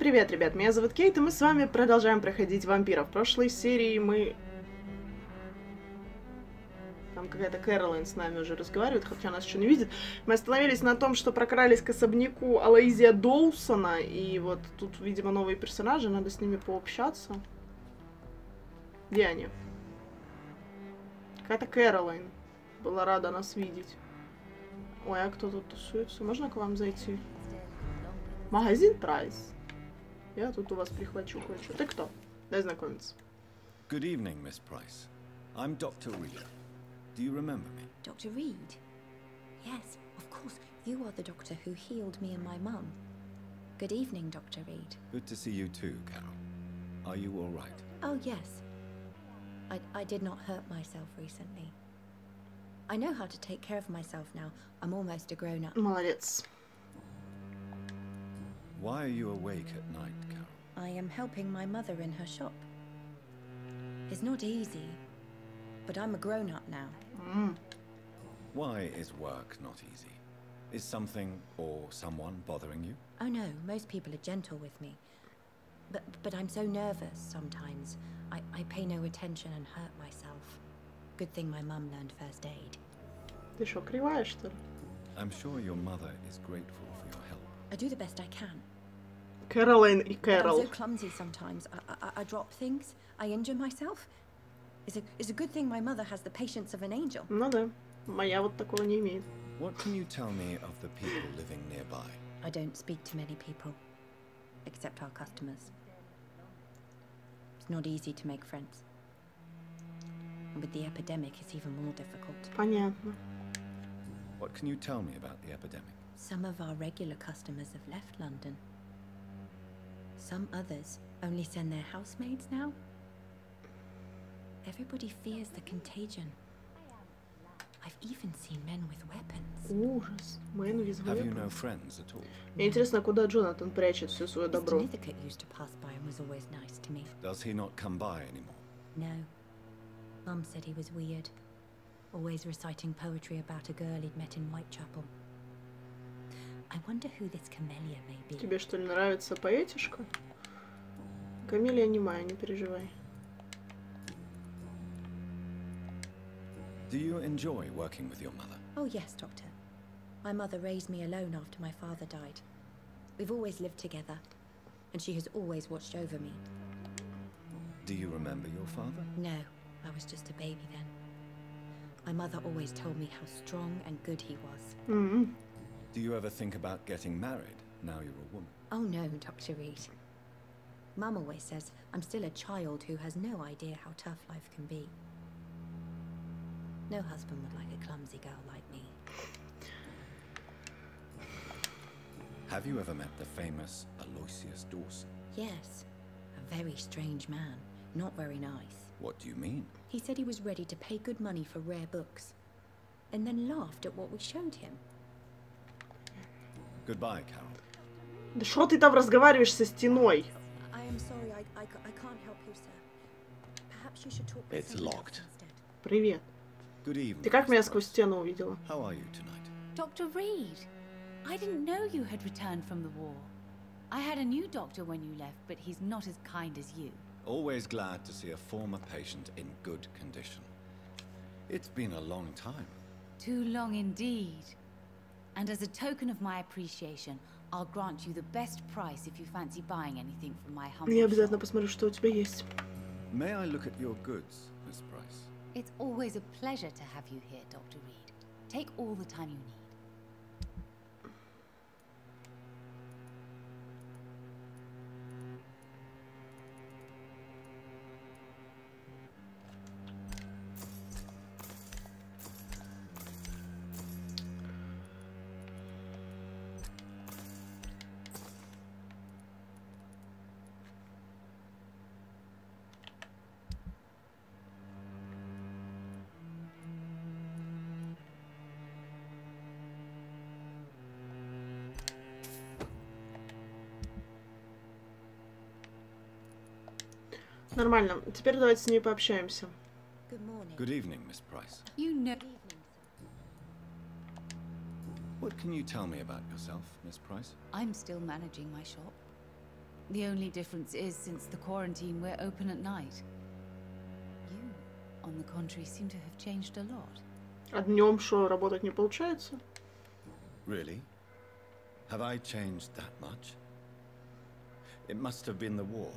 привет, ребят, меня зовут Кейт, и мы с вами продолжаем проходить вампиров. В прошлой серии мы... Там какая-то Кэролайн с нами уже разговаривает, хотя нас еще не видит. Мы остановились на том, что прокрались к особняку Алоизия Доусона, и вот тут, видимо, новые персонажи, надо с ними пообщаться. Где они? Какая-то Кэролайн. Была рада нас видеть. Ой, а кто тут тусуется? Можно к вам зайти? Магазин Прайс. Я тут у вас прихвачу кое-что. Ты кто? Дай знакомиться. Good evening, Miss Price. I'm Dr. Reed. Do you remember me? Dr. Reed? Yes, of course. You are the doctor who healed me and my mum. Good evening, Dr. Reed. Good to see you too, Carol. Are you all right? Oh, yes. I did not hurt myself recently. I know how to take care of myself now. I'm almost a grown-up. Молодец. Why are you awake at night, Carol? I am helping my mother in her shop. It's not easy, but I'm a grown-up now. Why is work not easy? Is something or someone bothering you? Oh no, most people are gentle with me. But I'm so nervous sometimes. I pay no attention and hurt myself. Good thing my mum learned first aid. Ты что, кривая, что ли? I'm sure your mother is grateful for your help. I do the best I can. Кэролайн и I'm Кэрол. so clumsy sometimes. I drop things. I injure myself. It's a good thing my mother has the patience of an angel. Ну да, моя вот такого не имеет. What can you tell me of the people living nearby? I don't speak to many people, except our customers. It's not easy to make friends. And with the epidemic, it's even more difficult. Понятно. What can you tell me about the epidemic? Some of our regular customers have left London. Some others only send their housemaids now. Everybody fears the contagion. I've even seen men with weapons. Ужас. Мэн with Have you weapons. no friends at all? Мне интересно, куда Джонатан прячет все свое Mr. добро. Nithicat used to pass by and was always nice to me. Does he not come by anymore? No. Mum said he was weird. Always reciting poetry about a girl he'd met in Whitechapel. I wonder who this camellia may be. Тебе что ли нравится поэтишка? Камелия немая, не переживай. Do you enjoy working with your mother? Oh yes, Doctor. My mother raised me alone after my father died. We've always lived together, and she has always watched over me. Do you remember your father? No, I was just a baby then. My mother always told me how strong and good he was. Do you ever think about getting married now you're a woman? Oh no, Dr. Reed. Mum always says I'm still a child who has no idea how tough life can be. No husband would like a clumsy girl like me. Have you ever met the famous Aloysius Dawson? Yes, a very strange man, not very nice. What do you mean? He said he was ready to pay good money for rare books, and then laughed at what we showed him. Goodbye, Carol. Да что ты там разговариваешь со стеной? I am sorry, I can't help you, sir. Perhaps you should talk with It's someone else locked. instead. Привет. Good evening. Ты как Miss меня Price. сквозь стену увидела? How are you tonight? Dr. Reed, I didn't know you had returned from the war. I had a new doctor when you left, but he's not as kind as you. Always glad to see a former patient in good condition. It's been a long time. Too long indeed. And as a token of my appreciation, I'll grant you the best price if you fancy buying anything from my humble Я обязательно shop. посмотрю, что у тебя есть. May I look at your goods, Miss Price? It's always a pleasure to have you here, Dr. Reed. Take all the time you need. Нормально. Теперь давайте с ней пообщаемся. Good morning. Good evening, Miss Price. You know. Good evening, sir. What can you tell me about yourself, Miss Price? I'm still managing my shop. The only difference is, since the quarantine, we're open at night. You, on the contrary, seem to have changed a lot. А днем что, работать не получается? Really? Have I changed that much? It must have been the war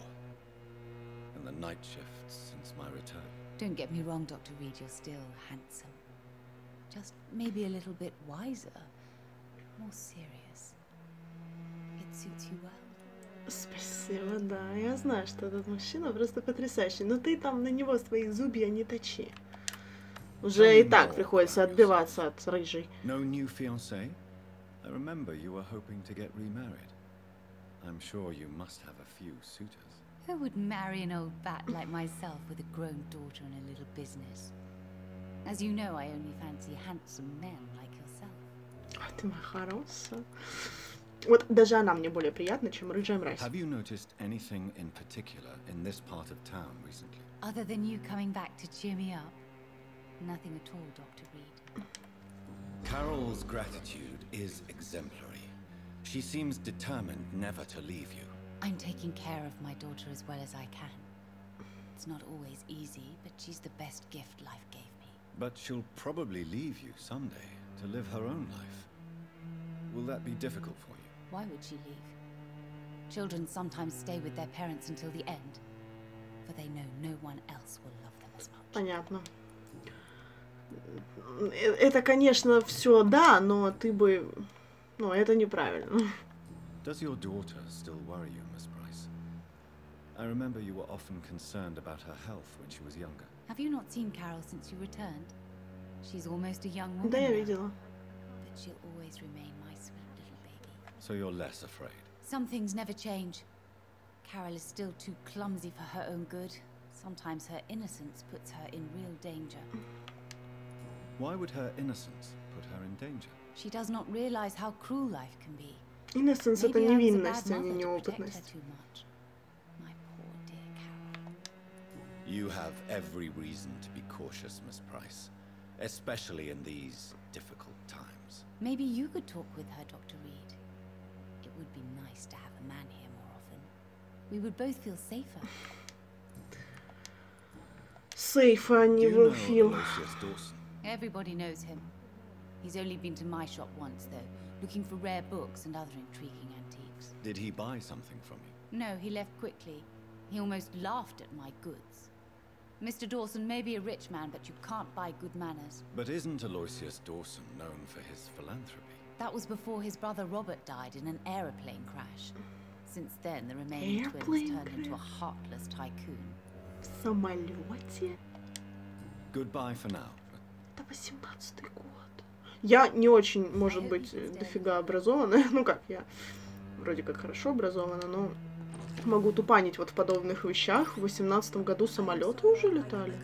and the night shifts since my return. Don't get me wrong, Dr. Reed, you're still handsome. Just maybe a little bit wiser, more serious. It suits you well. Спасибо, да. Я знаю, что этот мужчина просто потрясающий. Но ты там на него свои зубья не точи. Уже и так приходится отбиваться от рыжей. No new fiancé? I remember you were hoping to get remarried. I'm sure you must have a few suitors. Who would marry an old bat like myself with a grown daughter and a little business? As you know, I only fancy handsome men like yourself. А ты моя хорошая. Вот даже она мне более приятна, чем рыжая мразь. Have you noticed anything in particular in this part of town recently? Other than you coming back to cheer me up? Nothing at all, Dr. Reed. Carol's gratitude is exemplary. She seems determined never to leave you. I'm taking care of my daughter as well as I can. It's not always easy, but she's the best gift life gave me. But she'll probably leave you someday to live her own life. Will that be difficult for you? Why would she leave? Children sometimes stay with their parents until the end, for they know no one else will love them as much. Понятно. Это, конечно, все да, но ты бы... Ну, это неправильно. Does your daughter still worry you, Miss Price? I remember you were often concerned about her health when she was younger. Have you not seen Carol since you returned? She's almost a young woman Да, я now, видела. but she'll always remain my sweet little baby. So you're less afraid? Some things never change. Carol is still too clumsy for her own good. Sometimes her innocence puts her in real danger. Why would her innocence put her in danger? She does not realize how cruel life can be. Иннесенс — это Maybe I was a невинность, bad а не mother to protect her неопытность. too much. My poor dear Carol. You have every reason to be cautious, Miss Price, especially in these difficult times. Maybe you could talk with her, Dr. Reed. It would be nice to have a man here more often. We would both feel safer. Сейф, а Do не you know Вилфил. Aloysius Dawson? Everybody knows him. He's only been to my shop once, though, looking for rare books and other intriguing antiques. Did he buy something from you? No, he left quickly. He almost laughed at my goods. Mr. Dawson may be a rich man, but you can't buy good manners. But isn't Aloysius Dawson known for his philanthropy? That was before his brother Robert died in an aeroplane crash. Since then, the remaining twins Airplane turned into a crash? heartless tycoon. В самолете? Goodbye for now. Это 18-й год. Я не очень, может быть, дофига образованная. Ну как, я вроде как хорошо образована, но могу тупанить вот в подобных вещах. В 18-м году самолеты уже летали.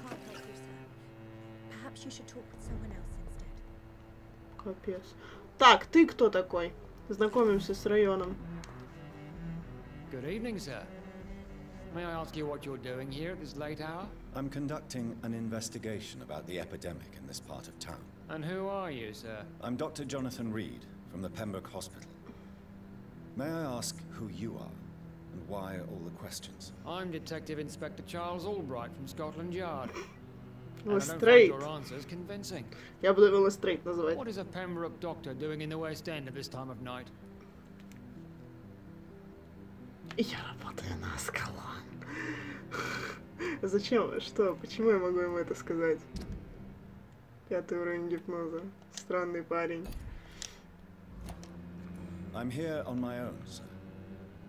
Капец. Так, ты кто такой? Знакомимся с районом. Good evening, sir. May I ask you what you're doing here at this late hour? I'm conducting an investigation about the epidemic in this part of town. And who are you, sir? I'm Dr. Jonathan Reed from the Pembroke Hospital. May I ask who you are and why all the questions? I'm Detective Inspector Charles Albright from Scotland Yard. And I don't find Лестрейд. your answers convincing. Я буду его Лестрейд называть. What is a Pembroke doctor doing in the West End at this time of night? Я работаю на Аскалон. Зачем? Что? Почему я могу ему это сказать? 5-й уровень гипноза. Странный парень. I'm here on my own, sir.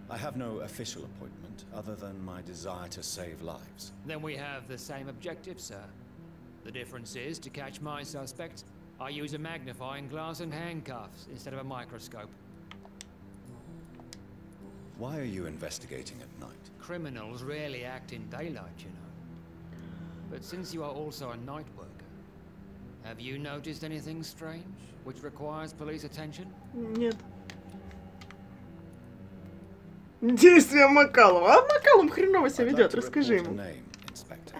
I have no official appointment other than my desire to save lives. Then we have the same objective, sir. The difference is, to catch my suspects, I use a magnifying glass and handcuffs instead of a microscope. Why are you investigating at night? Criminals rarely act in daylight, you know. But since you are also a night worker, have you noticed anything strange which requires police attention? Нет. Действие Макалова. А Макалом хреново себя I'd like ведет, to расскажи report a ему. name, Inspector.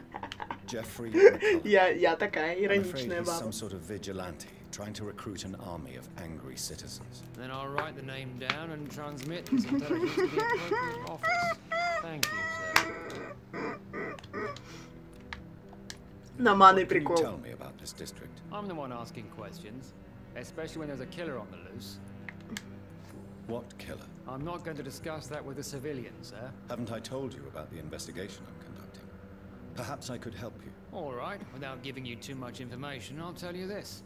Jeffrey McCullough. Я такая I'm afraid ироничная he's баба. some sort of vigilante trying to recruit an army of angry citizens. Then I'll write the name down and transmit this intelligence to the appropriate office. Thank you, sir. Нормальный What can you прикол. tell me about this district? I'm the one asking questions, especially when there's a killer on the loose. What killer? I'm not going to discuss that with the civilians, sir. Haven't I told you about the investigation I'm conducting? Perhaps I could help you. All right, without giving you too much information, I'll tell you this.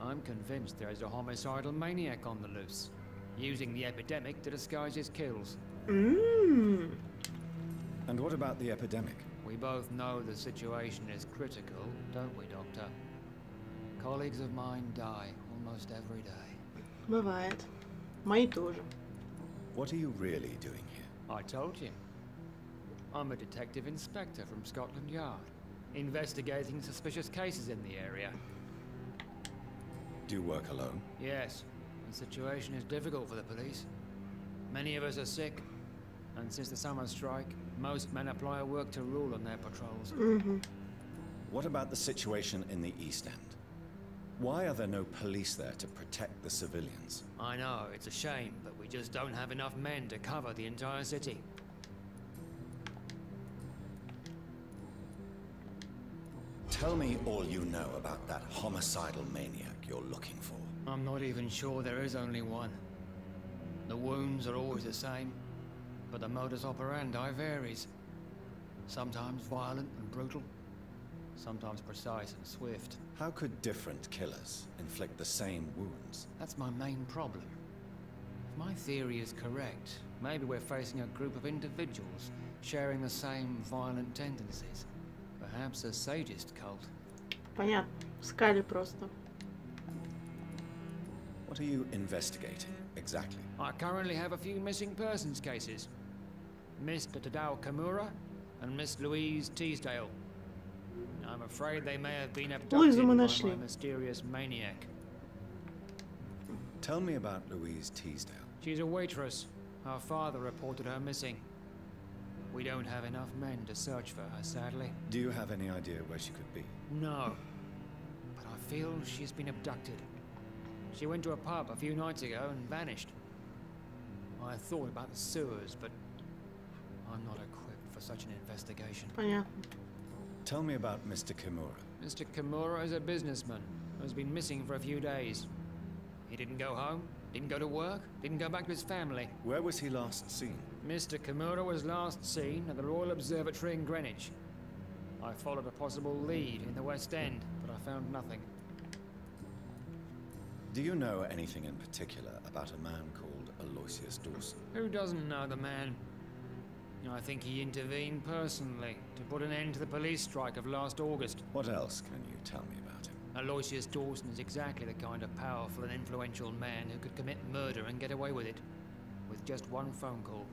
I'm convinced there is a homicidal maniac on the loose, using the epidemic to disguise his kills. Mmm. And what about the epidemic? We both know the situation is critical, don't we, Doctor? Colleagues of mine die almost every day. Бывает. Мои тоже. What are you really doing here? I told you. I'm a detective inspector from Scotland Yard, investigating suspicious cases in the area. Do you work alone? Yes, the situation is difficult for the police. Many of us are sick, and since the summer strike, most men apply a work to rule on their patrols. Угу. What about the situation in the East End? Why are there no police there to protect the civilians? I know, it's a shame, but we just don't have enough men to cover the entire city. Tell me all you know about that homicidal maniac you're looking for. I'm not even sure there is only one. The wounds are always the same, but the modus operandi varies. Sometimes violent and brutal, sometimes precise and swift. How could different killers inflict the same wounds? That's my main problem. If my theory is correct, maybe we're facing a group of individuals sharing the same violent tendencies. Perhaps a sadist cult. Понятно. Скали просто. What are you investigating exactly? I currently have a few missing persons cases. Mr. Tadao Kimura and Miss Louise Teasdale. I'm afraid they may have been abducted by my mysterious maniac. Tell me about Louise Teasdale. She's a waitress. Her father reported her missing. We don't have enough men to search for her, sadly. Do you have any idea where she could be? No. But I feel she's been abducted. She went to a pub a few nights ago and vanished. I thought about the sewers, but I'm not equipped for such an investigation. Понятно. Tell me about Mr. Kimura. Mr. Kimura is a businessman who's been missing for a few days. He didn't go home, didn't go to work, didn't go back to his family. Where was he last seen? Mr. Kimura was last seen at the Royal Observatory in Greenwich. I followed a possible lead in the West End, but I found nothing. Do you know anything in particular about a man called Aloysius Dawson? Who doesn't know the man? I think he intervened personally to put an end to the police strike of last August. What else can you tell me about him? Aloysius Dawson is exactly the kind of powerful and influential man who could commit murder and get away with it, with just one phone call.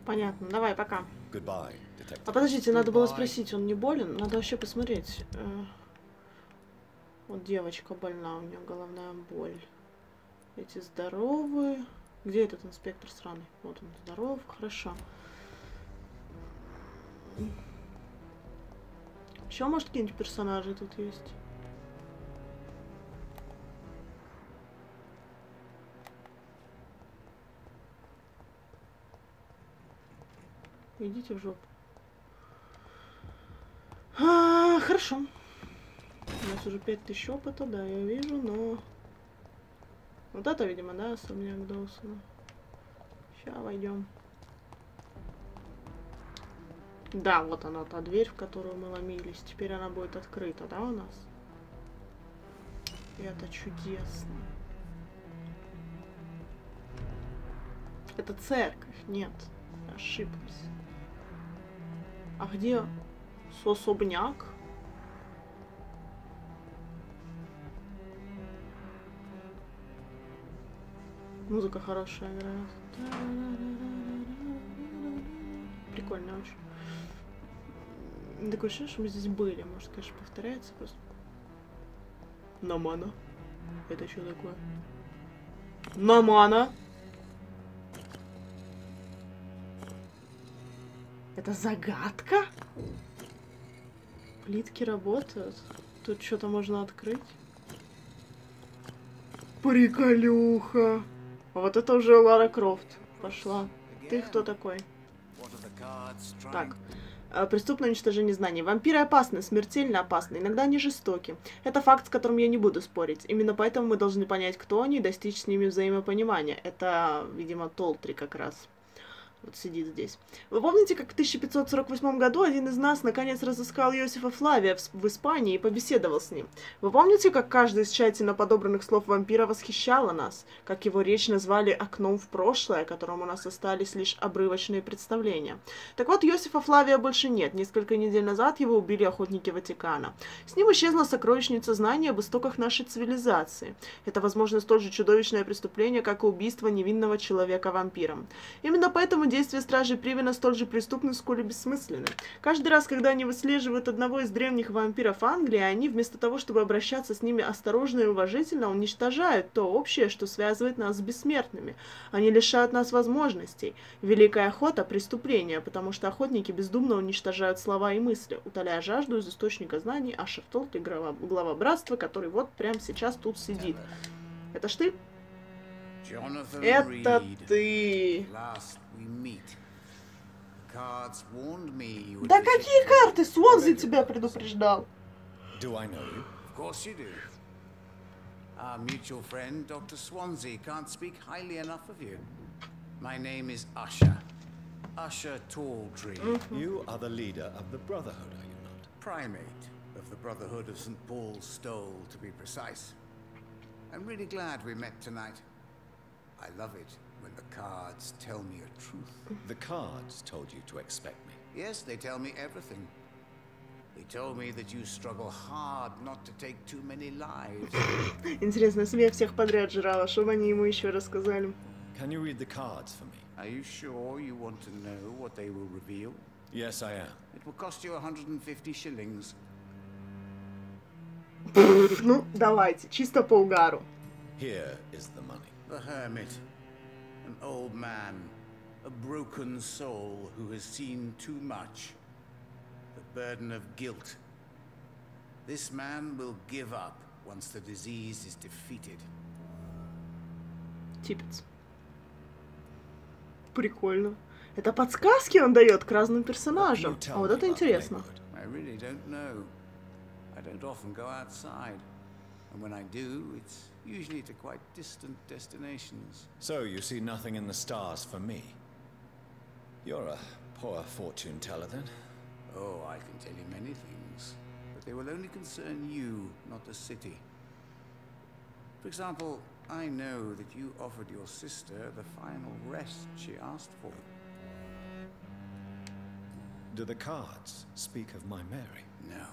Понятно. Давай, пока. Goodbye, detective. А подождите, надо было спросить, он не болен? Надо вообще посмотреть. Вот девочка больна, у нее головная боль. Эти здоровые. Где этот инспектор сраный? Вот он, здоров, хорошо. Еще, может, какие-нибудь персонажи тут есть? Идите в жопу. Хорошо. У нас уже 5000 опыта, да, я вижу, но... Вот это, видимо, да, особняк Доусона. Сейчас войдем. Да, вот она, та дверь, в которую мы ломились. Теперь она будет открыта, да, у нас? И это чудесно. Это церковь. Нет, ошиблась. А где особняк? Музыка хорошая играет. Прикольно очень. Такое ощущение, что мы здесь были. Может, конечно, повторяется просто. Намана. Это что такое? Намана. Это загадка? Плитки работают. Тут что-то можно открыть. Приколюха. А вот это уже Лара Крофт пошла. Ты кто такой? Так. Преступное уничтожение знаний. Вампиры опасны, смертельно опасны, иногда они жестоки. Это факт, с которым я не буду спорить. Именно поэтому мы должны понять, кто они, и достичь с ними взаимопонимания. Это, видимо, Толтри как раз. Вот сидит здесь. Вы помните, как в 1548 году один из нас наконец разыскал Иосифа Флавия в Испании и побеседовал с ним? Вы помните, как каждый из тщательно подобранных слов вампира восхищало нас? Как его речь назвали окном в прошлое, о котором у нас остались лишь обрывочные представления? Так вот, Иосифа Флавия больше нет. Несколько недель назад его убили охотники Ватикана. С ним исчезла сокровищница знаний об истоках нашей цивилизации. Это, возможно, столь же чудовищное преступление, как и убийство невинного человека вампиром. Именно поэтому действия стражей Привена столь же преступны, сколь и бессмысленны. Каждый раз, когда они выслеживают одного из древних вампиров Англии, они, вместо того, чтобы обращаться с ними осторожно и уважительно, уничтожают то общее, что связывает нас с бессмертными. Они лишают нас возможностей. Великая охота – преступление, потому что охотники бездумно уничтожают слова и мысли, утоляя жажду из источника знаний Ашер Толтри, глава братства, который вот прямо сейчас тут сидит. Это ж ты? Это ты. Да какие карты? Свонзи тебя предупреждал. Our mutual friend, Dr. Swansea, can't speak highly enough of you. My name is Usher. Usher Talltree. You are the leader of the Brotherhood, are you not? Primate of the Brotherhood of St. Paul's Stole, to be precise. I'm really glad we met tonight. I love it when the cards tell me a truth. The cards told you to expect me. Yes, they tell me everything. They told me that you struggle hard not to take too many lives. Интересно, если бы я всех подряд жрала, что бы они ему еще рассказали? Can you read the cards for me? Are you sure you want to know what they will reveal? Yes, I am. It will cost you 150 shillings. Ну, давайте, чисто по угару. Here is the money. The hermit, an old man, a broken soul who has seen too much. The burden of guilt. This man will give up once the disease is defeated. Типец. Прикольно. Это подсказки он дает к разным персонажам. А вот это интересно. I really don't know. I don't often go outside. And when I do, it's usually to quite distant destinations. So you see nothing in the stars for me? You're a poor fortune teller then? Oh, I can tell you many things, but they will only concern you, not the city. For example, I know that you offered your sister the final rest she asked for. Do the cards speak of my Mary? No.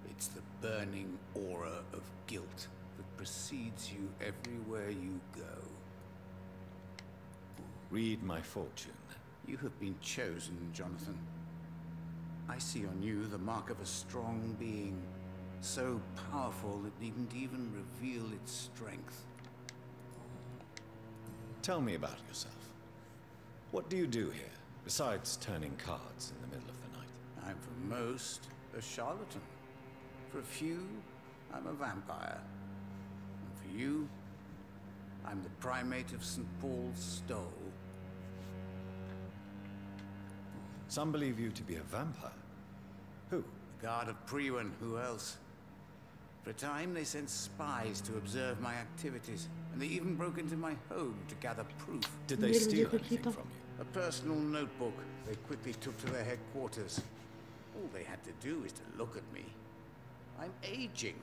It's the burning aura of guilt that precedes you everywhere you go. Read my fortune, then. You have been chosen, Jonathan. I see on you the mark of a strong being, so powerful it needn't even reveal its strength. Tell me about yourself. What do you do here, besides turning cards in the middle of the night? I'm for most a charlatan. For a few, I'm a vampire. And for you, I'm the primate of St. Paul's Stole. Some believe you to be a vampire. Who? The guard of Priwen, who else? For a time, they sent spies to observe my activities, and they even broke into my home to gather proof. Did they steal anything from you? A personal notebook they quickly took to their headquarters. All they had to do is to look at me. I'm aging.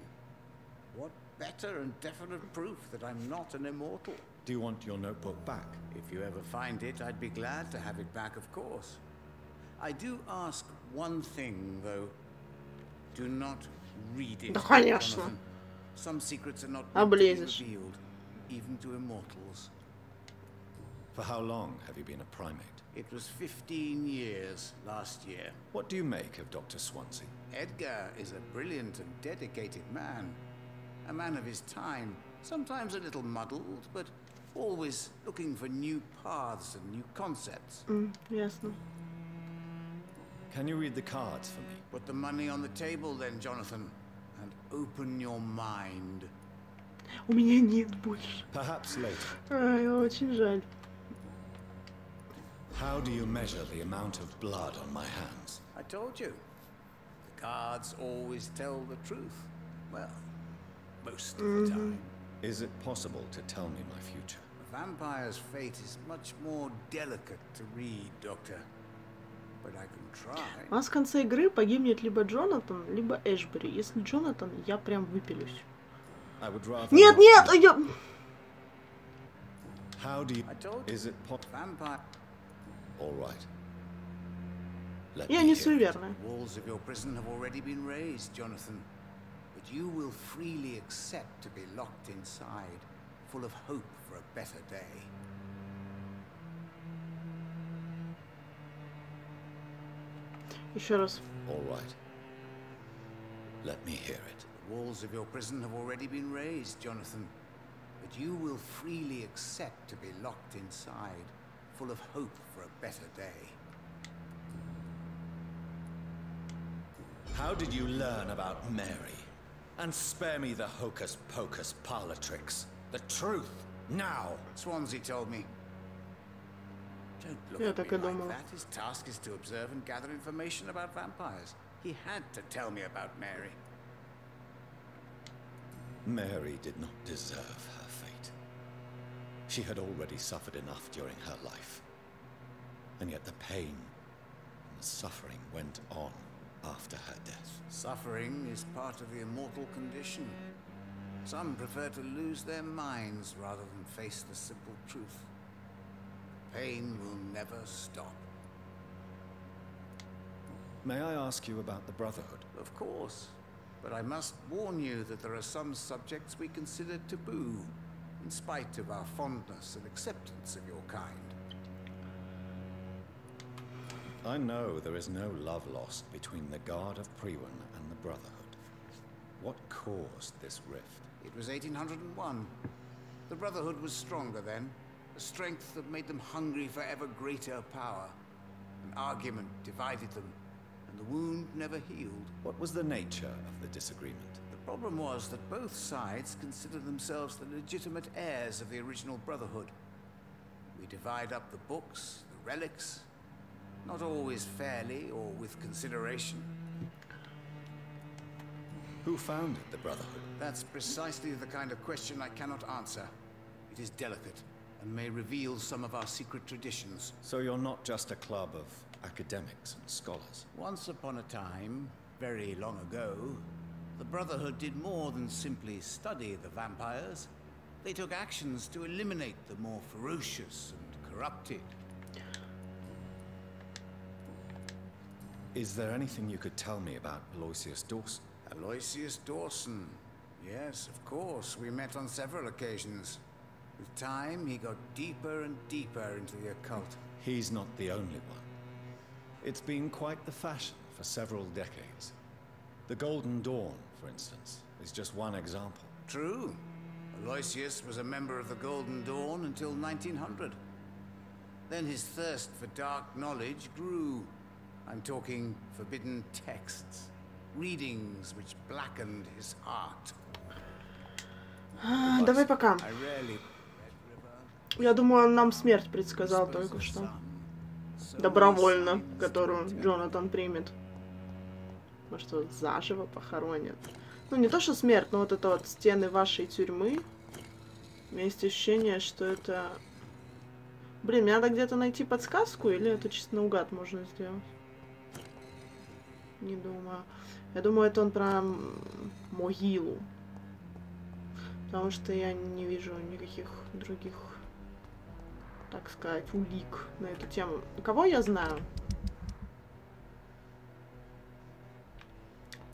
What better and definite proof that I'm not an immortal? Do you want your notebook back? If you ever find it, I'd be glad to have it back, of course. I do ask one thing, though. Do not read it, Jonathan. Some secrets are not revealed, even to immortals. For how long have you been a primate? It was 15 years last year. What do you make of Dr. Swansea? Edgar is a brilliant and dedicated man. A man of his time, sometimes a little muddled, but always looking for new paths and new concepts. Ясно. Can you read the cards for me? Put the money on the table then, Jonathan, and open your mind. У меня нет больше. Perhaps later. Ай, очень жаль. How do you measure the amount of blood on my hands? I told you. The cards always tell the truth. Well, most of the time. Is it possible to tell me my future? A vampire's fate is much more delicate to read, Doctor. But I can try. У нас в конце игры погибнет либо Джонатан, либо Эшбери. Если Джонатан, я прям выпилюсь. Нет, нет! Я... How do you... I told you. Is it Vampire. All right. Я не суеверная. Walls of your prison have already been raised, Jonathan. But you will freely accept to be locked inside, full of hope for a better day. Еще раз. All right. Let me hear it. The walls of your prison have already been raised, Jonathan. But you will freely accept to be locked inside, full of hope for a better day. How did you learn about Mary? And spare me the hocus-pocus parlor tricks. The truth, now! Swansea told me. Don't look Я at так me и like думала. that. His task is to observe and gather information about vampires. He had to tell me about Mary. Mary did not deserve her fate. She had already suffered enough during her life. And yet the pain and the suffering went on after her death. Suffering is part of the immortal condition. Some prefer to lose their minds rather than face the simple truth. Pain will never stop. May I ask you about the Brotherhood? Of course. But I must warn you that there are some subjects we consider taboo, in spite of our fondness and acceptance of your kind. I know there is no love lost between the Guard of Priwen and the Brotherhood. What caused this rift? It was 1801. The Brotherhood was stronger then, a strength that made them hungry for ever greater power. An argument divided them, and the wound never healed. What was the nature of the disagreement? The problem was that both sides considered themselves the legitimate heirs of the original Brotherhood. We divide up the books, the relics, not always fairly or with consideration. Who founded the Brotherhood? That's precisely the kind of question I cannot answer. It is delicate and may reveal some of our secret traditions. So you're not just a club of academics and scholars? Once upon a time, very long ago, the Brotherhood did more than simply study the vampires. They took actions to eliminate the more ferocious and corrupted. Is there anything you could tell me about Aloysius Dawson? Aloysius Dawson. Yes, of course. We met on several occasions. With time, he got deeper and deeper into the occult. He's not the only one. It's been quite the fashion for several decades. The Golden Dawn, for instance, is just one example. True. Aloysius was a member of the Golden Dawn until 1900. Then his thirst for dark knowledge grew. I'm talking forbidden texts. Readings which blackened his heart. Давай пока. I rarely... Я думаю, он нам смерть предсказал только что. Добровольно, которую Джонатан примет. Может, его заживо похоронят. Ну, не то, что смерть, но вот это вот стены вашей тюрьмы. У меня есть ощущение, что это... Блин, мне надо где-то найти подсказку, или это чисто наугад можно сделать? Не думаю. Я думаю, это он про могилу. Потому что я не вижу никаких других, так сказать, улик на эту тему. Кого я знаю?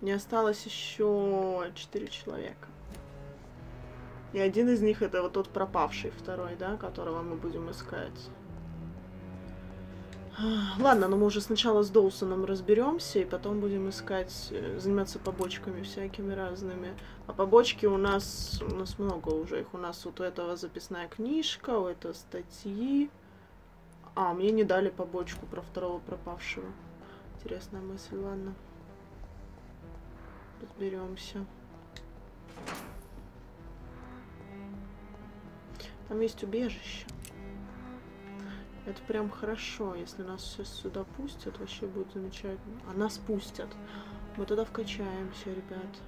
Мне осталось еще 4 человека. И один из них это вот тот пропавший второй, да, которого мы будем искать. Ладно, но мы уже сначала с Доусоном разберемся, и потом будем искать, заниматься побочками всякими разными. А побочки у нас много уже их. У нас вот у этого записная книжка, у этого статьи. А, мне не дали побочку про второго пропавшего. Интересная мысль, ладно. Разберемся. Там есть убежище. Это прям хорошо. Если нас сейчас сюда пустят, вообще будет замечательно. А нас пустят. Мы туда вкачаемся, ребят.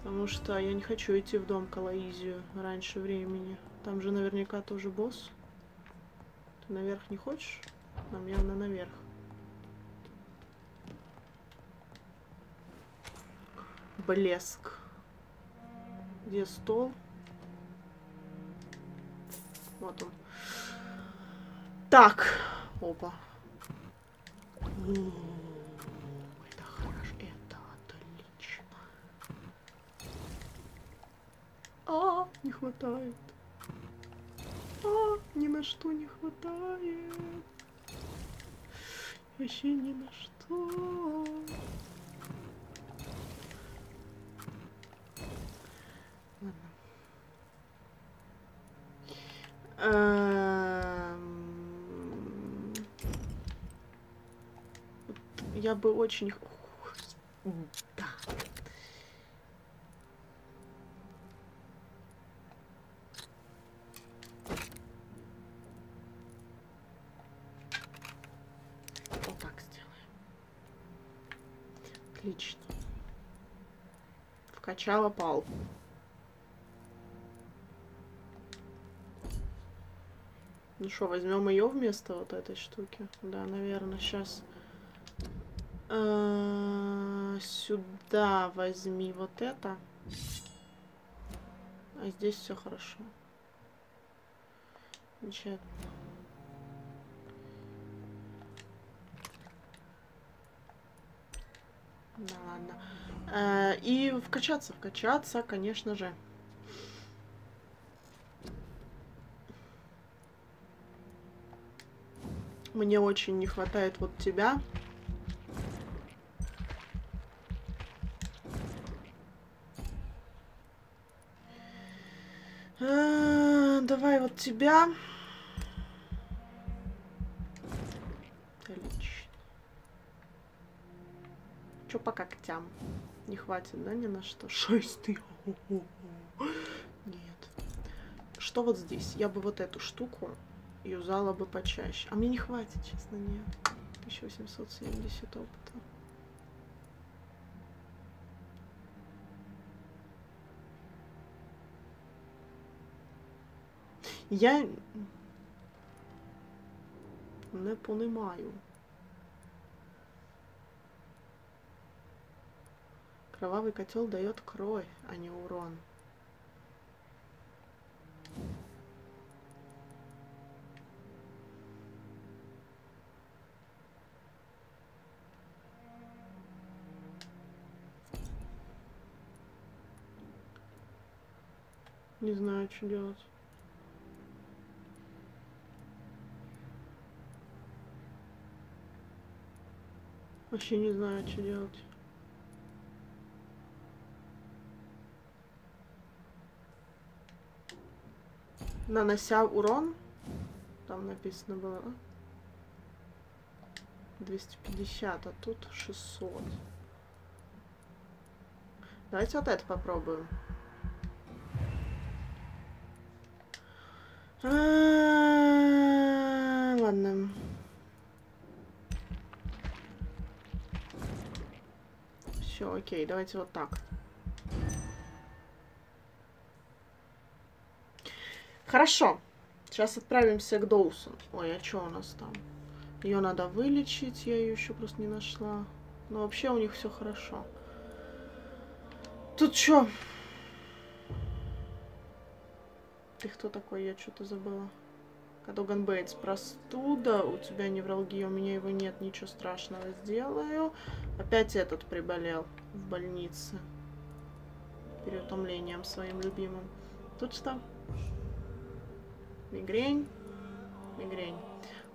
Потому что я не хочу идти в дом к Алоизию раньше времени. Там же наверняка тоже босс. Ты наверх не хочешь? Нам явно наверх. Блеск. Где стол? Вот он. Так. Опа. Это хорошо. Это отлично. Не хватает. Ни на что не хватает. Вообще ни на что. Я бы очень... Да. Вот так сделаем. Отлично. Вкачала палку. Ну что, возьмем ее вместо вот этой штуки? Да, наверное, сейчас. Сюда возьми вот это. А здесь все хорошо. Замечательно. Да ладно. И вкачаться, конечно же. Мне очень не хватает вот тебя. Давай вот тебя. Отлично. Чё по когтям? Не хватит, да, ни на что? 6 ты. Нет. Что вот здесь? Я бы вот эту штуку юзала бы почаще. А мне не хватит, честно, нет. 1870 опыта. Я не понимаю. Кровавый котел дает кровь, а не урон. Не знаю, что делать. Вообще не знаю, что делать. Нанося урон, там написано было 250, а тут 600. Давайте вот это попробуем. Ладно. Все, окей, давайте вот так. Хорошо. Сейчас отправимся к Доусону. Ой, а что у нас там? Ее надо вылечить, я ее еще просто не нашла. Но вообще у них все хорошо. Тут что? Ты кто такой? Я что-то забыла. Кадоган Бейтс. Простуда. У тебя невралгия. У меня его нет. Ничего страшного. Сделаю. Опять этот приболел в больнице. Переутомлением своим любимым. Тут что? Мигрень. Мигрень.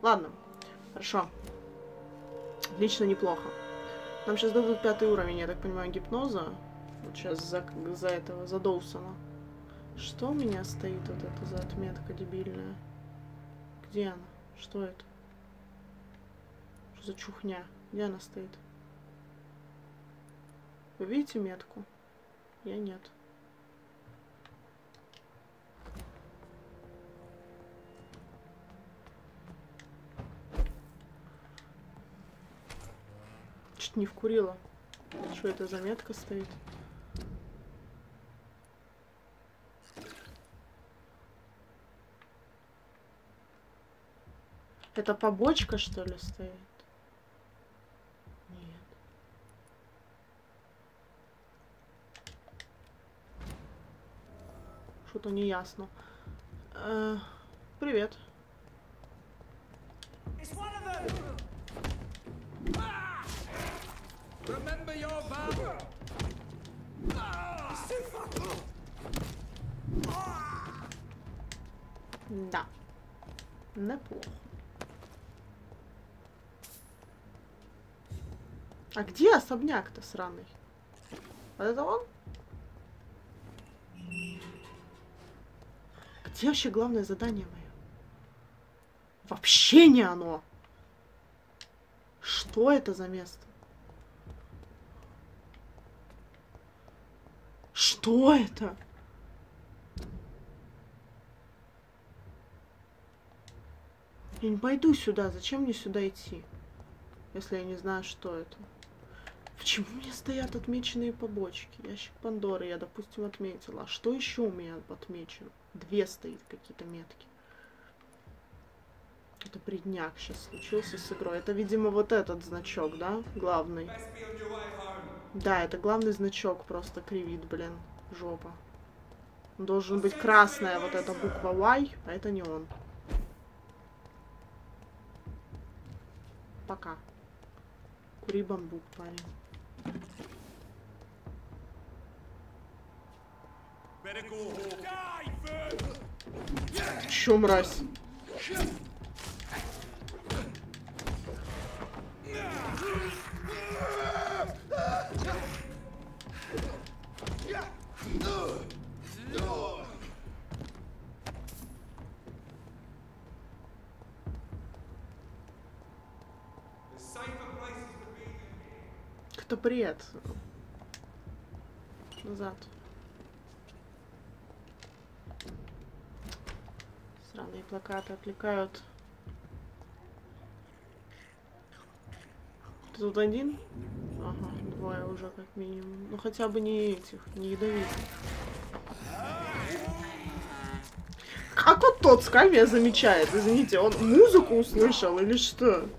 Ладно. Хорошо. Отлично, неплохо. Нам сейчас дадут 5-й уровень, я так понимаю, гипноза. Вот сейчас за этого, за Доусона. Что у меня стоит вот это за отметка дебильная? Где она? Что это? Что за чухня? Где она стоит? Вы видите метку? Я нет. Чуть не вкурила. Что это за метка стоит? Это побочка, что ли, стоит? Нет. Что-то не ясно. Привет. Да. Неплохо. А где особняк-то сраный? Вот это он? Где вообще главное задание мое? Вообще не оно. Что это за место? Что это? Я не пойду сюда. Зачем мне сюда идти? Если я не знаю, что это. Почему у меня стоят отмеченные побочки? Ящик Пандоры я, допустим, отметила. А что еще у меня отмечено? 2 стоит какие-то метки. Это предняк сейчас случился с игрой. Это, видимо, вот этот значок, да? Главный. Да, это главный значок просто кривит, блин. Жопа. Должен быть красная вот эта буква Y, а это не он. Пока. Кури бамбук, парень. Чё, мразь? Это бред. Назад. Сраные плакаты отвлекают. Ты тут один? Ага, 2 уже как минимум. Ну хотя бы не этих, не ядовитых. Как вот тот Скай меня замечает? Извините, он музыку услышал или что?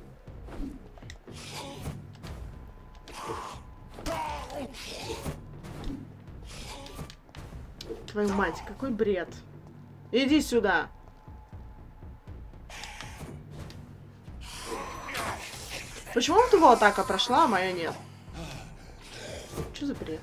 Твою мать, какой бред. Иди сюда. Почему вот его атака прошла, а моя нет? Что за бред?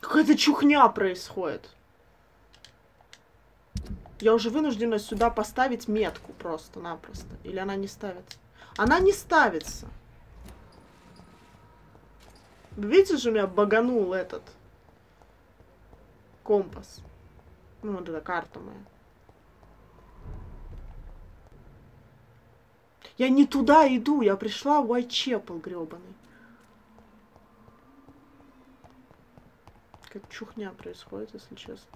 Какая-то чухня происходит. Я уже вынуждена сюда поставить метку просто-напросто. Или она не ставится? Она не ставится. Видите же, у меня баганул этот компас. Ну, вот эта карта моя. Я не туда иду, я пришла в Уайтчепел грёбаный. Какая-то чухня происходит, если честно.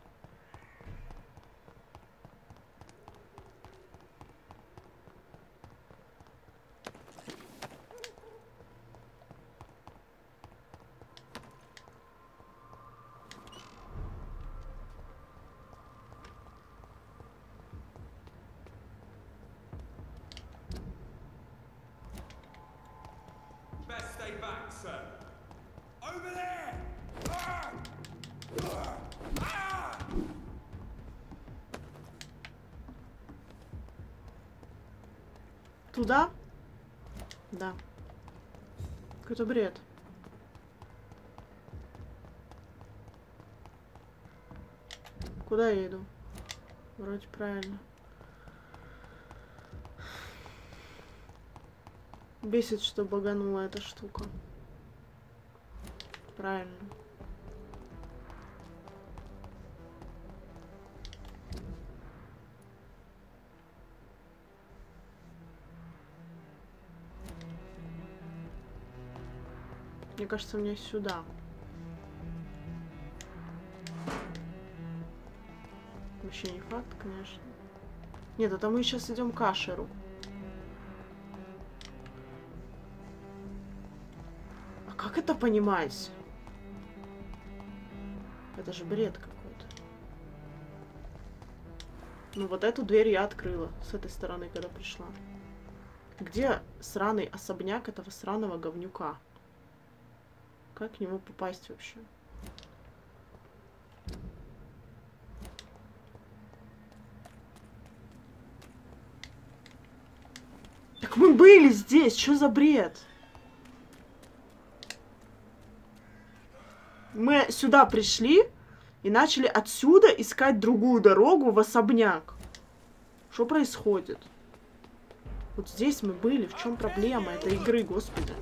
Туда? Да. Какой-то бред. Куда я иду? Вроде правильно. Бесит, что баганула эта штука. Правильно. Мне кажется, мне сюда. Вообще не факт, конечно. Нет, это мы сейчас идем к Ашеру. А как это понимать? Это же бред какой-то. Ну вот эту дверь я открыла с этой стороны, когда пришла. Где сраный особняк этого сраного говнюка? Как к нему попасть вообще? Так мы были здесь, что за бред? Мы сюда пришли и начали отсюда искать другую дорогу в особняк. Что происходит? Вот здесь мы были, в чем проблема этой игры, господи?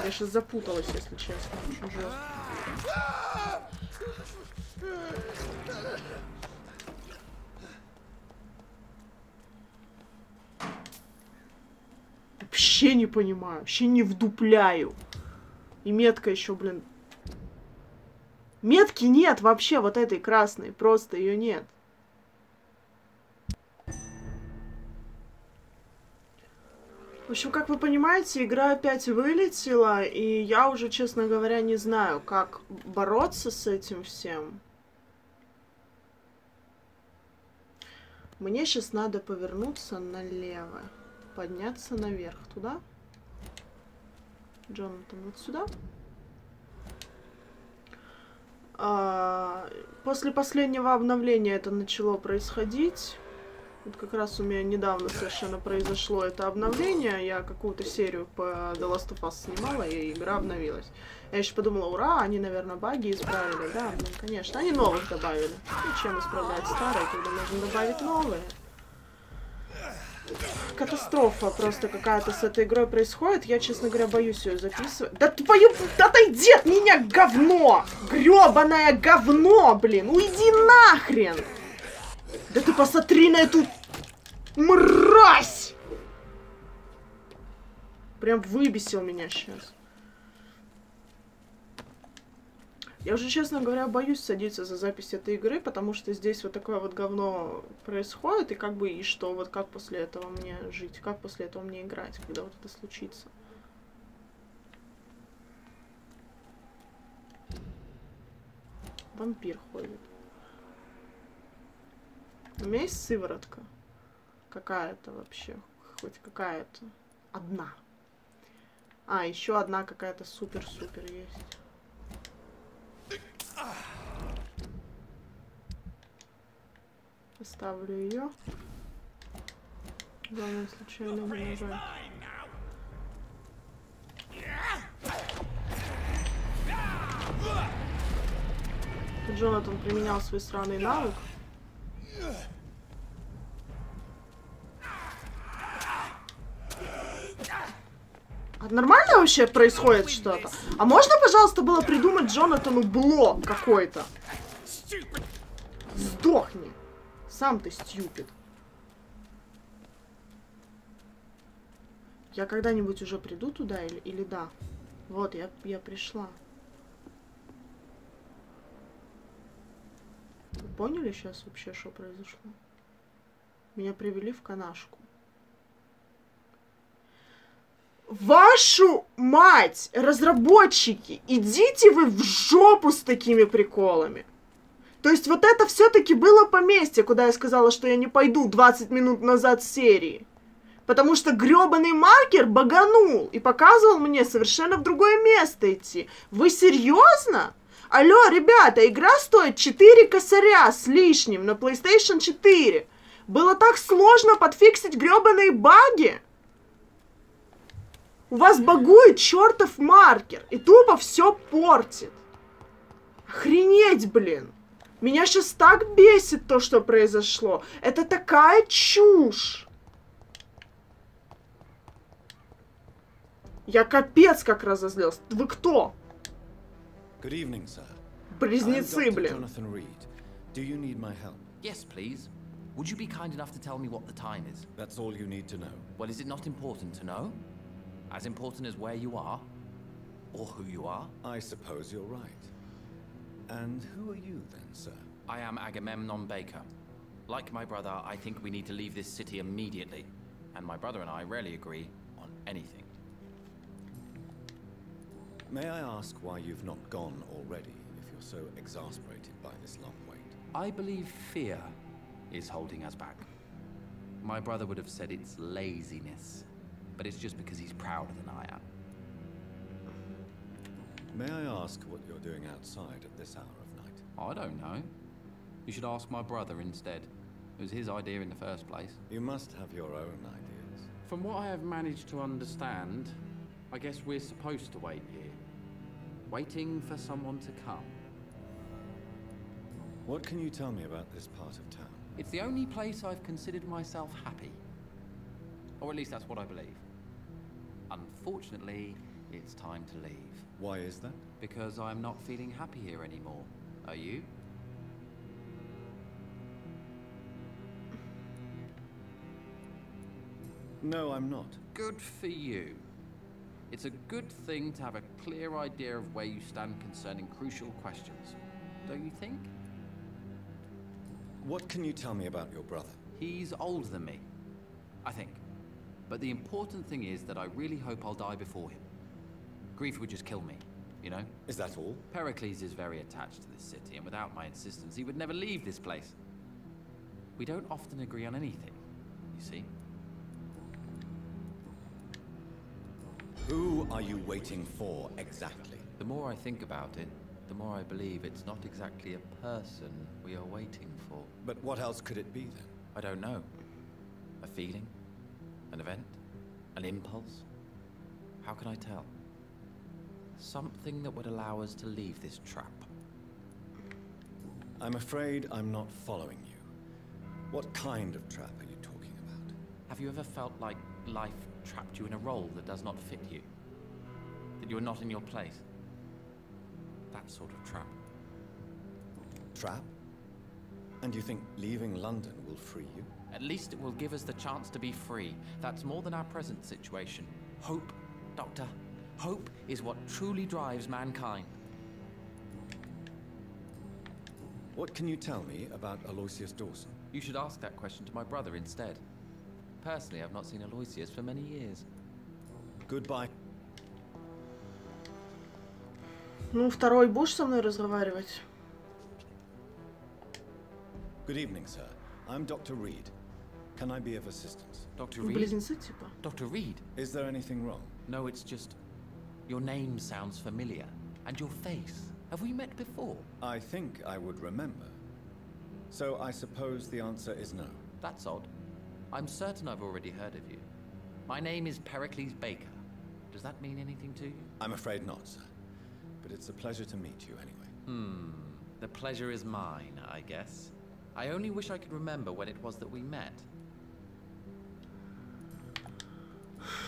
Я сейчас запуталась, если честно, очень жестко. Вообще не понимаю, вообще не вдупляю. И метка еще, блин. Метки нет вообще вот этой красной, просто ее нет. В общем, как вы понимаете, игра опять вылетела, и я уже, честно говоря, не знаю, как бороться с этим всем. Мне сейчас надо повернуться налево, подняться наверх. Туда? Джонатан, вот сюда? После последнего обновления это начало происходить. Вот как раз у меня недавно совершенно произошло это обновление. Я какую-то серию по The Last of Us снимала, и игра обновилась. Я еще подумала, ура, они, наверное, баги исправили. Да, ну, конечно, они новых добавили. И чем исправлять старые, когда можно добавить новые? Катастрофа просто какая-то с этой игрой происходит. Я, честно говоря, боюсь ее записывать. Да твою... Отойди от меня, говно! Грёбаное говно, блин! Уйди нахрен! Да ты посмотри на эту мразь! Прям выбесил меня сейчас. Я уже, честно говоря, боюсь садиться за запись этой игры, потому что здесь вот такое вот говно происходит, и как бы, и что, вот как после этого мне жить, как после этого мне играть, когда вот это случится. Вампир ходит. У меня есть сыворотка. Какая-то вообще. Хоть какая-то. Одна. А, еще одна какая-то супер-супер есть. Оставлю ее. Главное, случайно не нажать. Джонатан применял свой сраный навык. А нормально вообще происходит что-то? А можно, пожалуйста, было придумать Джонатану блок какой-то? Сдохни. Сам ты стюпид. Я когда-нибудь уже приду туда или да? Вот, я пришла. Вы поняли сейчас вообще, что произошло? Меня привели в канашку. Вашу мать, разработчики, идите вы в жопу с такими приколами. То есть вот это все-таки было поместье, куда я сказала, что я не пойду 20 минут назад с серии. Потому что грёбаный маркер баганул и показывал мне совершенно в другое место идти. Вы серьезно? Алло, ребята, игра стоит 4 косаря с лишним на PlayStation 4. Было так сложно подфиксить грёбаные баги. У вас багует чертов маркер и тупо все портит. Охренеть, блин. Меня сейчас так бесит то, что произошло. Это такая чушь. Я капец как разозлился. Вы кто? Good evening, sir. Близнецы, блин. Jonathan Reed. Do you need my help? Yes, please. Would you be kind enough to tell me what the time is? That's all you need to know. Well, is it not important to know? As important as where you are? Or who you are? I suppose you're right. And who are you then, sir? I am Agamemnon Baker. Like my brother, I think we need to leave this city immediately. And my brother and I rarely agree on anything. May I ask why you've not gone already, if you're so exasperated by this long wait? I believe fear is holding us back. My brother would have said it's laziness, but it's just because he's prouder than I am. May I ask what you're doing outside at this hour of night? I don't know. You should ask my brother instead. It was his idea in the first place. You must have your own ideas. From what I have managed to understand, I guess we're supposed to wait here. Waiting for someone to come. What can you tell me about this part of town? It's the only place I've considered myself happy. Or at least that's what I believe. Unfortunately, it's time to leave. Why is that? Because I'm not feeling happy here anymore. Are you? No, I'm not. Good for you. It's a good thing to have a clear idea of where you stand concerning crucial questions. Don't you think? What can you tell me about your brother? He's older than me, I think. But the important thing is that I really hope I'll die before him. Grief would just kill me, you know? Is that all? Pericles is very attached to this city, and without my insistence, he would never leave this place. We don't often agree on anything, you see? Who are you waiting for, exactly? The more I think about it, the more I believe it's not exactly a person we are waiting for. But what else could it be, then? I don't know. A feeling? An event? An impulse? How can I tell? Something that would allow us to leave this trap. I'm afraid I'm not following you. What kind of trap are you talking about? Have you ever felt like life trapped you in a role that does not fit you? That you are not in your place? That sort of trap. Trap? And you think leaving London will free you? At least it will give us the chance to be free. That's more than our present situation. Hope, Doctor. Hope is what truly drives mankind. What can you tell me about Aloysius Dawson? You should ask that question to my brother instead. Personally, I've not seen Aloysius for many years. Goodbye. Ну, второй будешь со мной разговаривать? Good evening, sir. I'm Dr. Reed. Can I be of assistance? Dr. Reed? Близнецы, типа. Dr. Reed? Is there anything wrong? No, it's just... Your name sounds familiar. And your face. Have we met before? I think I would remember. So I suppose the answer is no. That's odd. I'm certain I've already heard of you. My name is Pericles Baker. Does that mean anything to you? I'm afraid not, sir. But it's a pleasure to meet you anyway. The pleasure is mine, I guess. I only wish I could remember when it was that we met.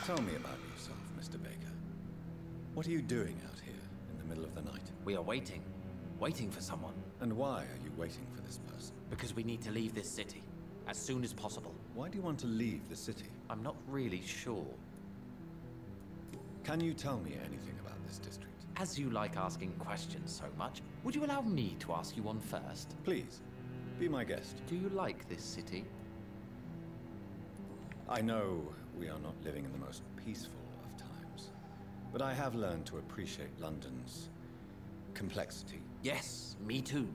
Tell me about yourself, Mr. Baker. What are you doing out here in the middle of the night? We are waiting. Waiting for someone. And why are you waiting for this person? Because we need to leave this city. As soon as possible. Why do you want to leave the city? I'm not really sure. Can you tell me anything about this district? As you like asking questions so much, would you allow me to ask you one first? Please, be my guest. Do you like this city? I know we are not living in the most peaceful of times, but I have learned to appreciate London's complexity. Yes, me too.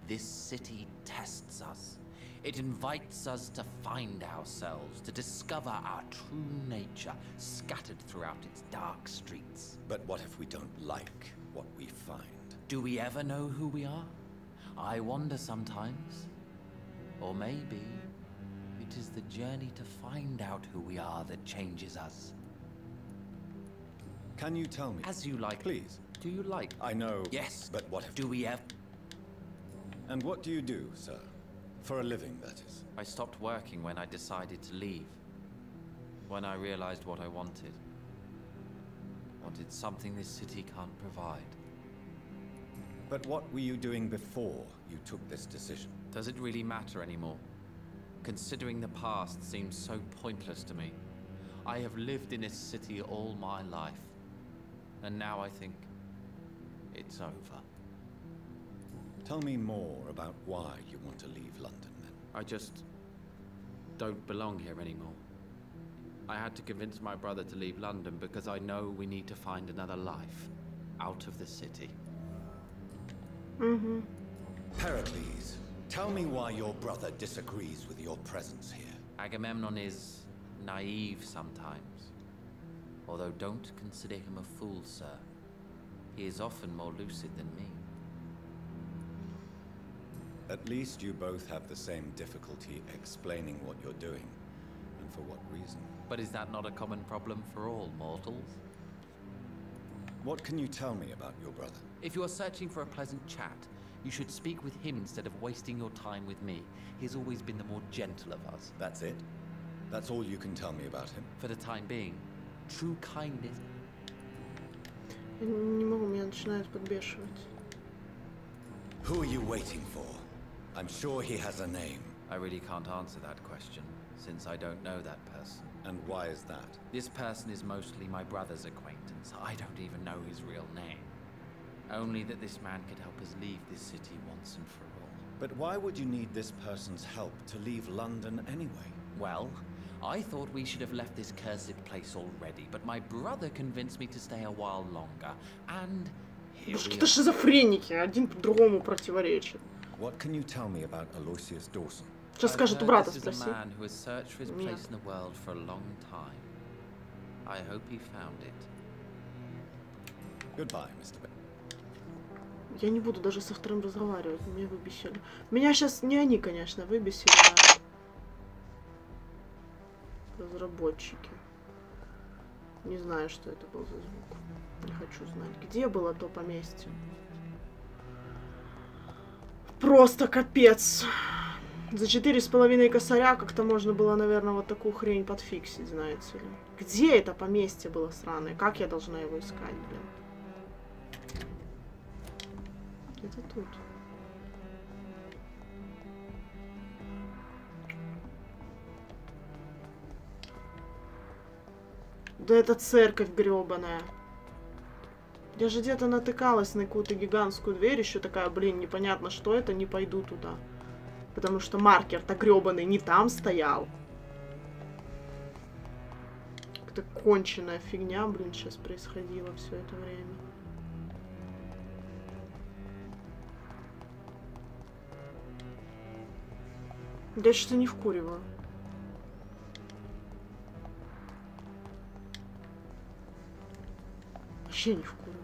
This city tests us. It invites us to find ourselves, to discover our true nature, scattered throughout its dark streets. But what if we don't like what we find? Do we ever know who we are? I wonder sometimes. Or maybe it is the journey to find out who we are that changes us. Can you tell me? As you like. Please. Do you like? I know. Yes. But what if... Do we ever... And what do you do, sir? For a living, that is. I stopped working when I decided to leave. When I realized what I wanted. Wanted something this city can't provide. But what were you doing before you took this decision? Does it really matter anymore? Considering the past seems so pointless to me. I have lived in this city all my life. And now I think it's over. Tell me more about why you want to leave London, then. I just don't belong here anymore. I had to convince my brother to leave London because I know we need to find another life out of the city. Mm-hmm. Pericles, tell me why your brother disagrees with your presence here. Agamemnon is naive sometimes. Although don't consider him a fool, sir. He is often more lucid than me. At least you both have the same difficulty explaining what you're doing, and for what reason. But is that not a common problem for all mortals? What can you tell me about your brother? If you are searching for a pleasant chat, you should speak with him instead of wasting your time with me. He has always been the more gentle of us. That's it? That's all you can tell me about him? For the time being, true kindness... Не могу, меня начинает подбешивать. Who are you waiting for? I'm sure he has a name. I really can't answer that question, since I don't know that person. And why is that? This person is mostly my brother's acquaintance. I don't even know his real name. Only that this man could help us leave this city once and for all. But why would you need this person's help to leave London anyway? Well, I thought we should have left this cursed place already, but my brother convinced me to stay a while longer, and here we Какие-то шизофреники, один другому противоречит. What can you tell me about Aloysius Dawson? Сейчас скажет у брата, This is a спроси. man who has searched for his place in the world for a long time. I hope he found it. Goodbye, Mr. Ben. Я не буду даже со вторым разговаривать, меня выбесили. Меня сейчас не они, конечно, выбесили, а разработчики. Не знаю, что это был за звук. Не хочу знать. Где было то поместье? Просто капец. За 4,5 косаря как-то можно было, наверное, вот такую хрень подфиксить, знаете ли. Где это поместье было сраное? Как я должна его искать, блин? Где-то тут. Да это церковь грёбаная. Я же где-то натыкалась на какую-то гигантскую дверь, еще такая, блин, непонятно, что это, не пойду туда. Потому что маркер-то грёбаный не там стоял. Какая-то конченая фигня, блин, сейчас происходила все это время. Я что-то не вкуриваю. Вообще не вкуриваю.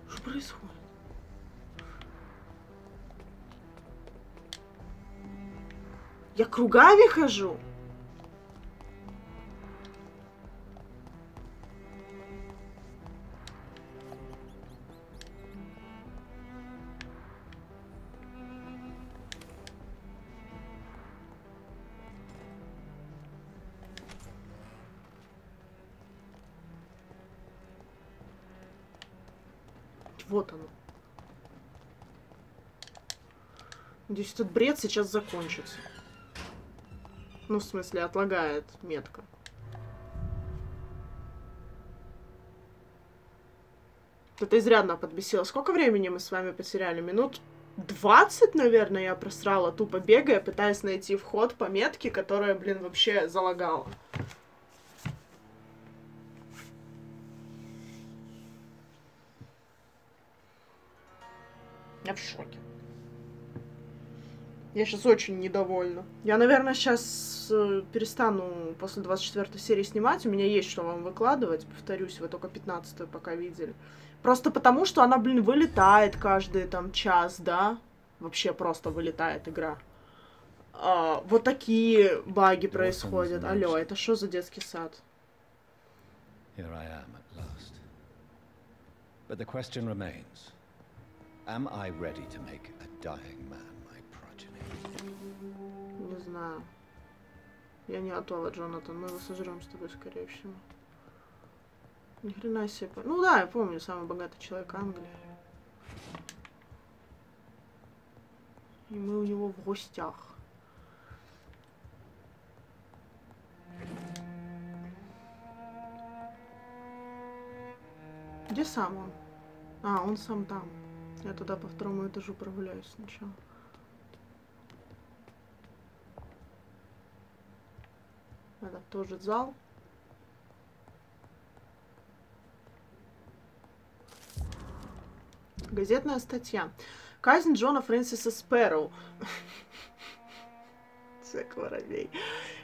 Что происходит? Я кругами хожу? Вот оно. Надеюсь, этот бред сейчас закончится. Ну, в смысле, отлагает метка. Это изрядно подбесило. Сколько времени мы с вами потеряли? Минут 20, наверное, я просрала, тупо бегая, пытаясь найти вход по метке, которая, блин, вообще залагала. Я в шоке. Я сейчас очень недовольна. Я, наверное, сейчас перестану после 24 серии снимать. У меня есть что вам выкладывать. Повторюсь, вы только 15-ю пока видели. Просто потому, что она, блин, вылетает каждый там час, да? Вообще просто вылетает игра. Вот такие баги происходят. Алло, это что за детский сад? Here I am at last. But the question remains. Am I ready to make a dying man my progeny? Не знаю. Я не готова, Джонатан. Мы его сожрем с тобой, скорее всего. Ни хрена себе. Ну да, я помню, самый богатый человек Англии. И мы у него в гостях. Где сам он? А, он сам там. Я туда по второму этажу прогуляюсь сначала. Это тоже зал. Газетная статья. Казнь Джона Фрэнсиса Спэроу. Цек воробей.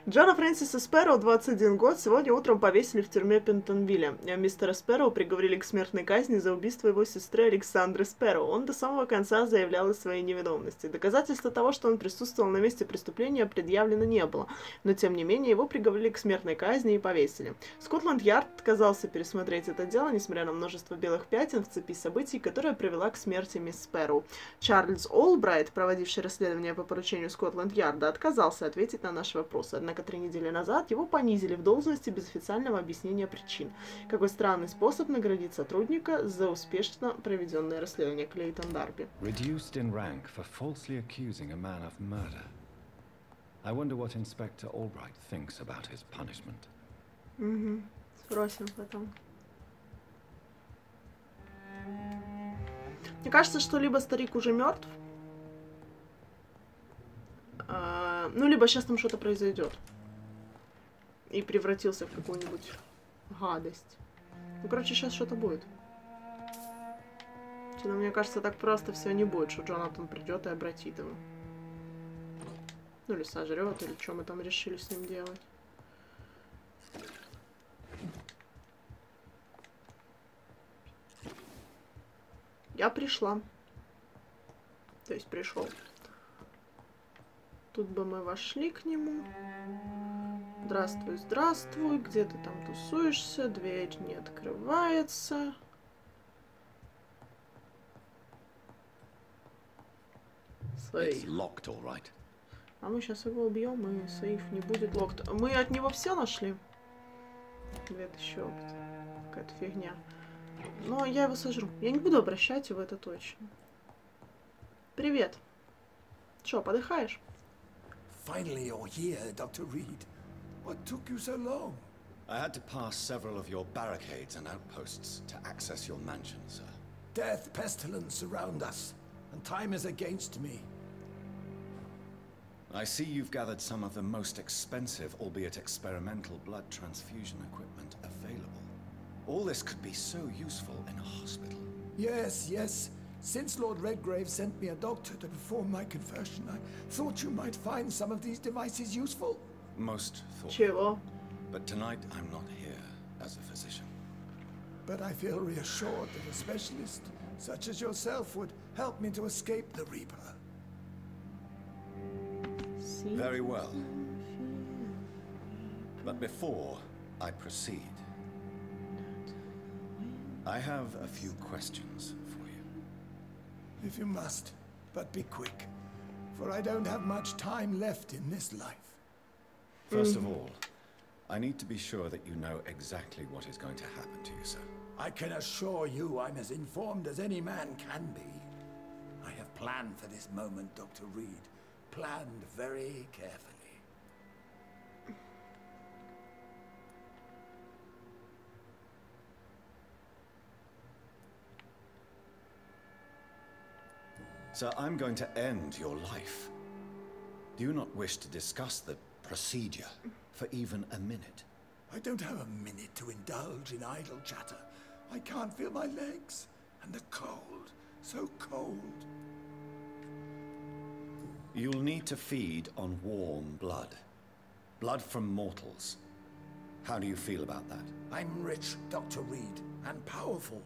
Джона Фрэнсиса Спэроу, 21 год, сегодня утром повесили в тюрьме Пентонвилля. Мистера Спэроу приговорили к смертной казни за убийство его сестры Александры Спэроу. Он до самого конца заявлял о своей невиновности. Доказательства того, что он присутствовал на месте преступления, предъявлено не было. Но, тем не менее, его приговорили к смертной казни и повесили. Скотланд-Ярд отказался пересмотреть это дело, несмотря на множество белых пятен в цепи событий, которая привела к смерти мисс Спэроу. Чарльз Олбрайт, проводивший расследование по поручению Скотланд-Ярда, отказался ответить на наши вопросы. Однако 3 недели назад его понизили в должности без официального объяснения причин. Какой странный способ наградить сотрудника за успешно проведенное расследование. Клейтон Дарби. Reduced in rank for falsely accusing a man of murder. I wonder what Inspector Albright thinks about his punishment. Угу. Спросим потом. Мне кажется, что либо старик уже мертв, ну, либо сейчас там что-то произойдет. И превратился в какую-нибудь гадость. Ну, короче, сейчас что-то будет. Что-то, мне кажется, так просто все не будет, что Джонатан придет и обратит его. Ну, или сожрет, или что мы там решили с ним делать. Я пришла. То есть пришел. Тут бы мы вошли к нему. Здравствуй, здравствуй. Где ты там тусуешься? Дверь не открывается. Сейф. А мы сейчас его убьем, и сейф не будет локт. Мы от него все нашли? 2000 опыт. Какая-то фигня. Но я его сожру. Я не буду обращать его, это точно. Привет. Чё, подыхаешь? Finally you're here, Dr. Reed. What took you so long? I had to pass several of your barricades and outposts to access your mansion, sir. Death, pestilence surround us, and time is against me. I see you've gathered some of the most expensive, albeit experimental, blood transfusion equipment available. All this could be so useful in a hospital. Yes, yes. Since Lord Redgrave sent me a doctor to perform my conversion, I thought you might find some of these devices useful. Most thoughtful. Чего? But tonight I'm not here as a physician. But I feel reassured that a specialist such as yourself would help me to escape the Reaper. Very well. But before I proceed, I have a few questions for you. If you must, but be quick, for I don't have much time left in this life. First of all, I need to be sure that you know exactly what is going to happen to you, sir. I can assure you I'm as informed as any man can be. I have planned for this moment, Dr. Reed. Planned very carefully. Sir, I'm going to end your life. Do you not wish to discuss the procedure for even a minute? I don't have a minute to indulge in idle chatter. I can't feel my legs. And the cold. So cold. You'll need to feed on warm blood. Blood from mortals. How do you feel about that? I'm rich, Dr. Reed, and powerful.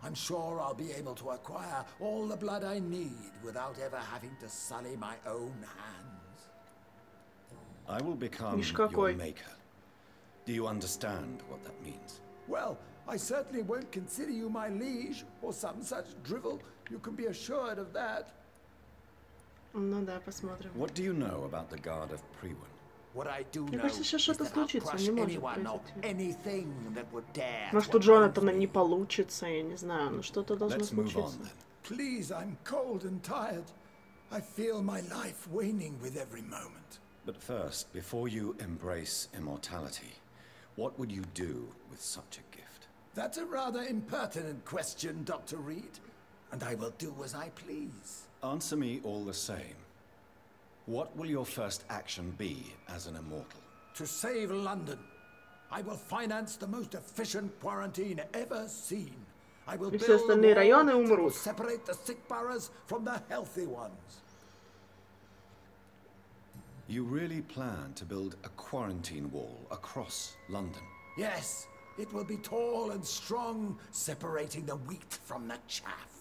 I'm sure I'll be able to acquire all the blood I need without ever having to sully my own hands. I will become your maker. Do you understand what that means? Well, I certainly won't consider you my liege or some such drivel. You can be assured of that. Ну да, посмотрим. What do you know about the Guard of Priwen? What I do Мне know кажется, сейчас is что-то that I'll случится, crush не может anyone or произойти. anything that would dare Может, to у Джонатана oppose me. не получится, я не знаю, но что-то должно Let's move on случиться. then. Please, I'm cold and tired. I feel my life waning with every moment. But first, before you embrace immortality, what would you do with such a gift? That's a rather impertinent question, Dr. Reed. And I will do as I please. Answer me all the same. What will your first action be as an immortal? To save London, I will finance the most efficient quarantine ever seen. I will И все build a остальные районы wall that will умрут. separate the sick boroughs from the healthy ones. You really plan to build a quarantine wall across London? Yes, it will be tall and strong, separating the wheat from the chaff.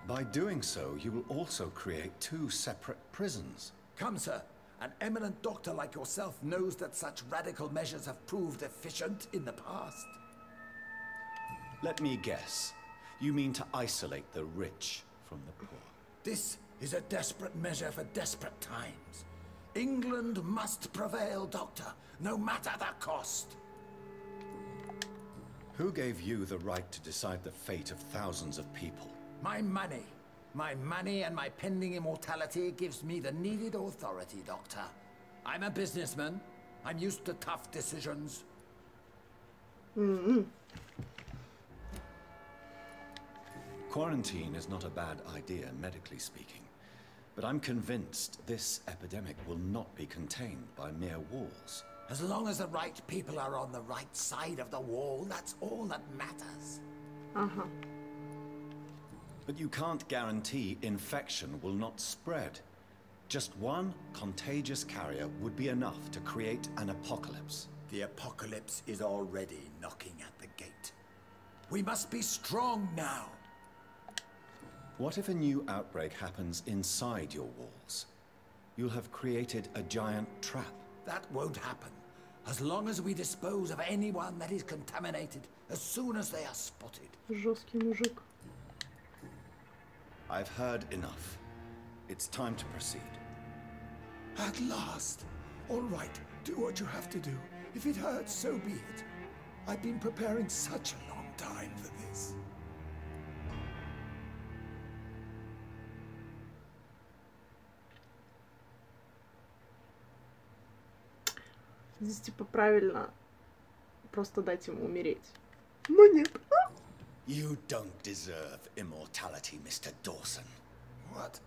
By doing so, you will also create 2 separate prisons. Come, sir. An eminent doctor like yourself knows that such radical measures have proved efficient in the past. Let me guess. You mean to isolate the rich from the poor? This is a desperate measure for desperate times. England must prevail, Doctor, no matter the cost. Who gave you the right to decide the fate of thousands of people? My money. My money and my pending immortality gives me the needed authority, Doctor. I'm a businessman. I'm used to tough decisions. Quarantine is not a bad idea, medically speaking. But I'm convinced this epidemic will not be contained by mere walls. As long as the right people are on the right side of the wall, that's all that matters. Ага. But you can't guarantee infection will not spread. Just one contagious carrier would be enough to create an apocalypse. The apocalypse is already knocking at the gate. We must be strong now. What if a new outbreak happens inside your walls? You'll have created a giant trap. That won't happen. As long as we dispose of anyone that is contaminated as soon as they are spotted. Жесткий мужик. I've heard enough. It's time to proceed. At last. All right, do what you have to do. If it hurts, so be it. I've been preparing such a long time for this. Здесь типа правильно просто дать ему умереть. Но нет. You don't deserve immortality, Mr. Dawson. What?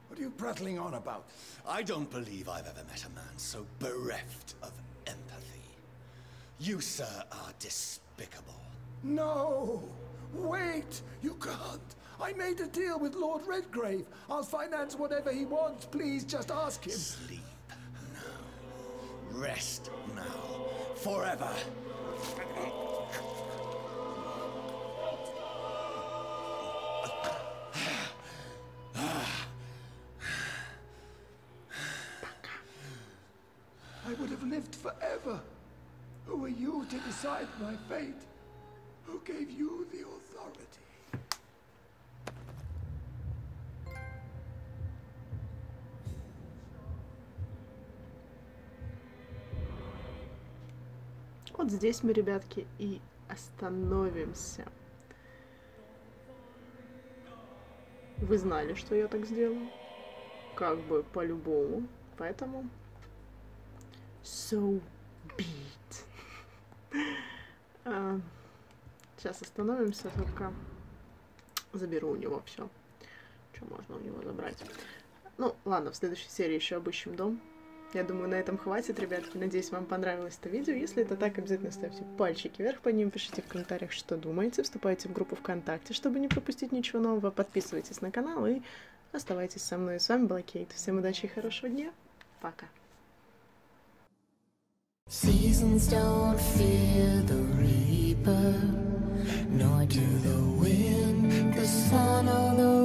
What are you prattling on about? I don't believe I've ever met a man so bereft of empathy. You, sir, are despicable. No! Wait! You can't! I made a deal with Lord Redgrave. I'll finance whatever he wants. Please, just ask him. Sleep now. Rest now. Forever. I would have lived forever. Who are you to decide my fate? Who gave you the authority? Вот здесь мы, ребятки, и остановимся. Вы знали, что я так сделаю. Как бы по-любому. Поэтому... So be it. Сейчас остановимся, только заберу у него все, что можно у него забрать. Ну, ладно, в следующей серии еще обыщем дом. Я думаю, на этом хватит, ребятки. Надеюсь, вам понравилось это видео. Если это так, обязательно ставьте пальчики вверх по ним, пишите в комментариях, что думаете. Вступайте в группу ВКонтакте, чтобы не пропустить ничего нового. Подписывайтесь на канал и оставайтесь со мной. С вами была Кейт. Всем удачи и хорошего дня. Пока. Seasons don't fear the reaper, nor do the wind, the sun, or the